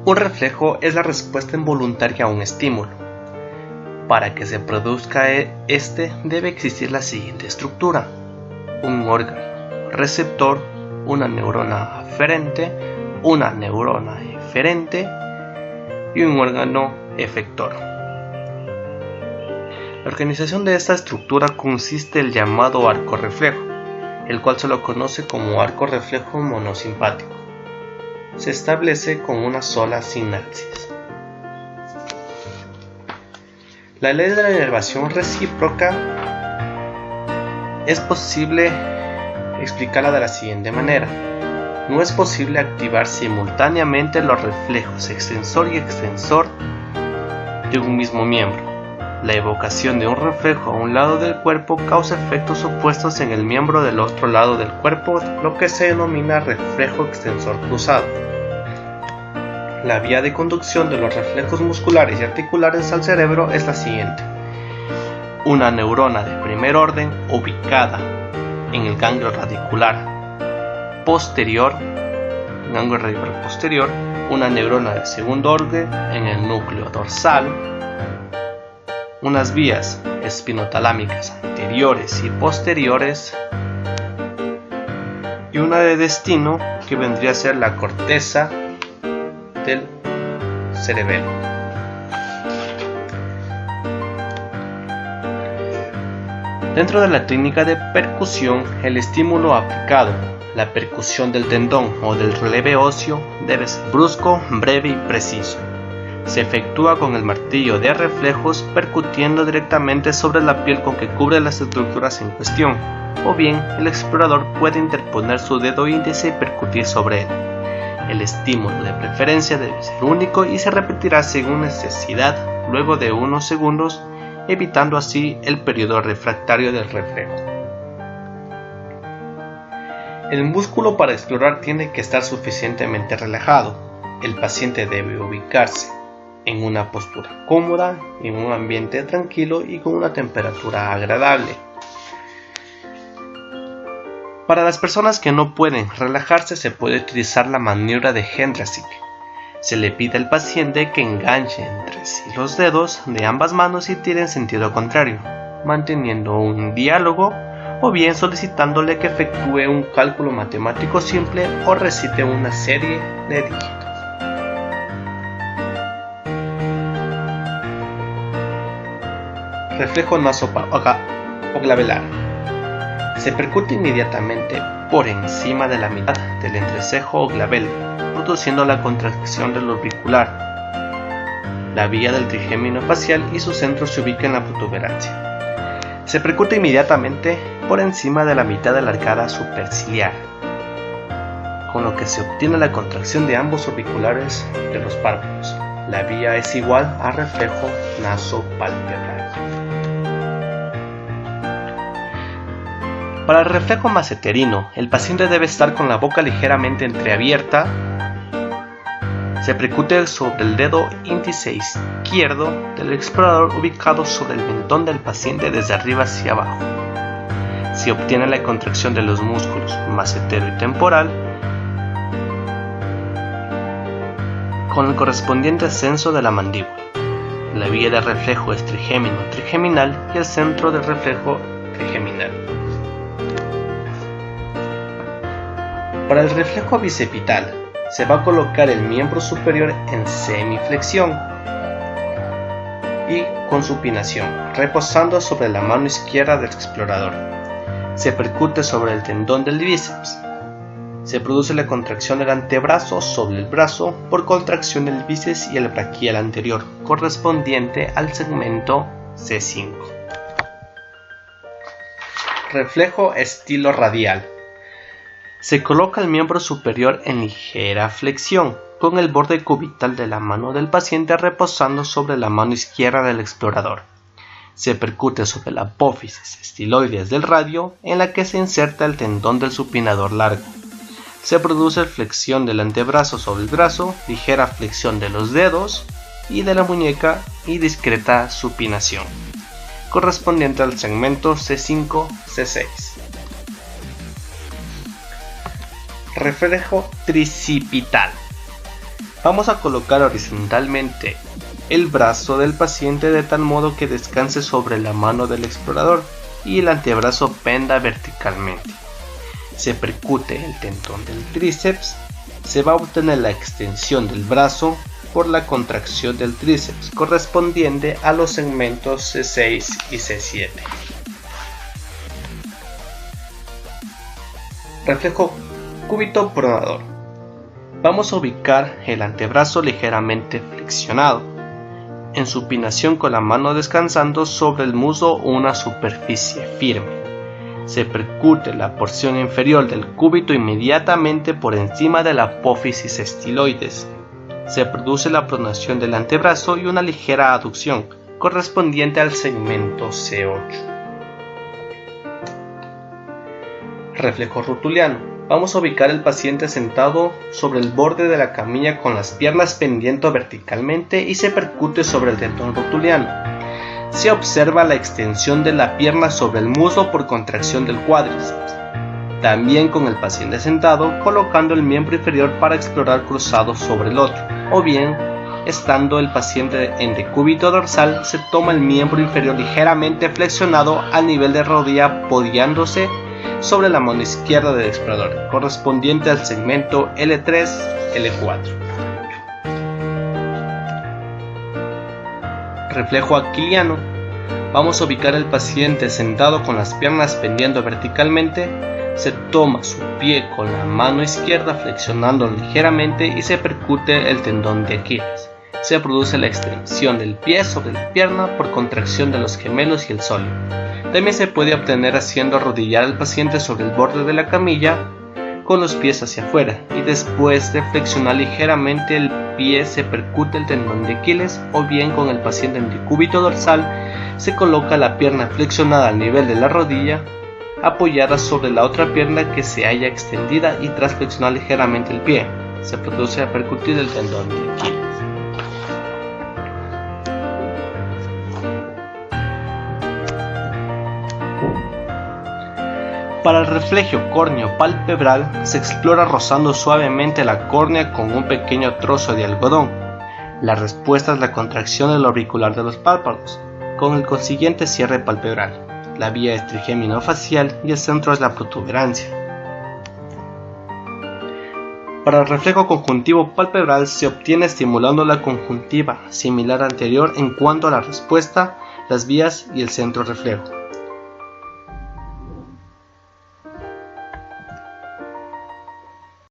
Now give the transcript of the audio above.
Un reflejo es la respuesta involuntaria a un estímulo. Para que se produzca este debe existir la siguiente estructura: un órgano receptor, una neurona aferente, una neurona eferente y un órgano efector. La organización de esta estructura consiste en el llamado arco reflejo, el cual se lo conoce como arco reflejo monosimpático. Se establece con una sola sinapsis. La ley de la inervación recíproca es posible explicarla de la siguiente manera. No es posible activar simultáneamente los reflejos extensor y extensor de un mismo miembro. La evocación de un reflejo a un lado del cuerpo causa efectos opuestos en el miembro del otro lado del cuerpo, lo que se denomina reflejo extensor cruzado. La vía de conducción de los reflejos musculares y articulares al cerebro es la siguiente. Una neurona de primer orden ubicada en el ganglio radicular posterior, una neurona de segundo orden en el núcleo dorsal, unas vías espinotalámicas anteriores y posteriores y una de destino que vendría a ser la corteza del cerebelo. Dentro de la técnica de percusión, el estímulo aplicado, la percusión del tendón o del relieve óseo, debe ser brusco, breve y preciso. Se efectúa con el martillo de reflejos percutiendo directamente sobre la piel con que cubre las estructuras en cuestión, o bien el explorador puede interponer su dedo índice y percutir sobre él. El estímulo de preferencia debe ser único y se repetirá según necesidad luego de unos segundos, evitando así el periodo refractario del reflejo. El músculo para explorar tiene que estar suficientemente relajado. El paciente debe ubicarse en una postura cómoda, en un ambiente tranquilo y con una temperatura agradable. Para las personas que no pueden relajarse se puede utilizar la maniobra de Henderson. Se le pide al paciente que enganche entre sí los dedos de ambas manos y tire en sentido contrario, manteniendo un diálogo o bien solicitándole que efectúe un cálculo matemático simple o recite una serie de dígitos. Reflejo nasoglabelar. Se percute inmediatamente por encima de la mitad del entrecejo o glabelo, produciendo la contracción del orbicular. La vía del trigémino facial y su centro se ubica en la protuberancia. Se percute inmediatamente por encima de la mitad de la arcada superciliar, con lo que se obtiene la contracción de ambos orbiculares de los párpados. La vía es igual a reflejo nasopalpebral. Para el reflejo maseterino, el paciente debe estar con la boca ligeramente entreabierta. Se percute sobre el dedo índice izquierdo del explorador ubicado sobre el mentón del paciente desde arriba hacia abajo. Se obtiene la contracción de los músculos macetero y temporal con el correspondiente ascenso de la mandíbula. La vía de reflejo es trigémino-trigeminal y el centro de reflejo trigeminal. Para el reflejo bicipital se va a colocar el miembro superior en semiflexión y con supinación, reposando sobre la mano izquierda del explorador. Se percute sobre el tendón del bíceps. Se produce la contracción del antebrazo sobre el brazo por contracción del bíceps y el braquial anterior, correspondiente al segmento C5. Reflejo estilo radial. Se coloca el miembro superior en ligera flexión, con el borde cubital de la mano del paciente reposando sobre la mano izquierda del explorador. Se percute sobre la apófisis estiloides del radio, en la que se inserta el tendón del supinador largo. Se produce flexión del antebrazo sobre el brazo, ligera flexión de los dedos y de la muñeca y discreta supinación, correspondiente al segmento C5-C6. Reflejo tricipital. Vamos a colocar horizontalmente el brazo del paciente de tal modo que descanse sobre la mano del explorador y el antebrazo penda verticalmente. Se percute el tendón del tríceps. Se va a obtener la extensión del brazo por la contracción del tríceps correspondiente a los segmentos C6 y C7. Reflejo cúbito pronador. Vamos a ubicar el antebrazo ligeramente flexionado, en supinación con la mano descansando sobre el muslo o una superficie firme. Se percute la porción inferior del cúbito inmediatamente por encima de la apófisis estiloides. Se produce la pronación del antebrazo y una ligera aducción correspondiente al segmento C8. Reflejo rotuliano. Vamos a ubicar el paciente sentado sobre el borde de la camilla con las piernas pendiendo verticalmente y se percute sobre el tendón rotuliano. Se observa la extensión de la pierna sobre el muslo por contracción del cuádriceps. También con el paciente sentado, colocando el miembro inferior para explorar cruzado sobre el otro, o bien, estando el paciente en decúbito dorsal, se toma el miembro inferior ligeramente flexionado al nivel de rodilla, apoyándose sobre la mano izquierda del explorador, correspondiente al segmento L3-L4. Reflejo aquiliano. Vamos a ubicar al paciente sentado con las piernas pendiendo verticalmente. Se toma su pie con la mano izquierda flexionando ligeramente y se percute el tendón de Aquiles. Se produce la extensión del pie sobre la pierna por contracción de los gemelos y el sóleo. También se puede obtener haciendo arrodillar al paciente sobre el borde de la camilla con los pies hacia afuera y después de flexionar ligeramente el pie se percute el tendón de Aquiles, o bien con el paciente en decúbito dorsal se coloca la pierna flexionada al nivel de la rodilla apoyada sobre la otra pierna que se haya extendida y tras flexionar ligeramente el pie se produce a percutir el tendón de Aquiles. Para el reflejo córneo-palpebral se explora rozando suavemente la córnea con un pequeño trozo de algodón. La respuesta es la contracción del auricular de los párpados, con el consiguiente cierre palpebral. La vía es trigémino-facial y el centro es la protuberancia. Para el reflejo conjuntivo palpebral se obtiene estimulando la conjuntiva, similar al anterior en cuanto a la respuesta, las vías y el centro reflejo.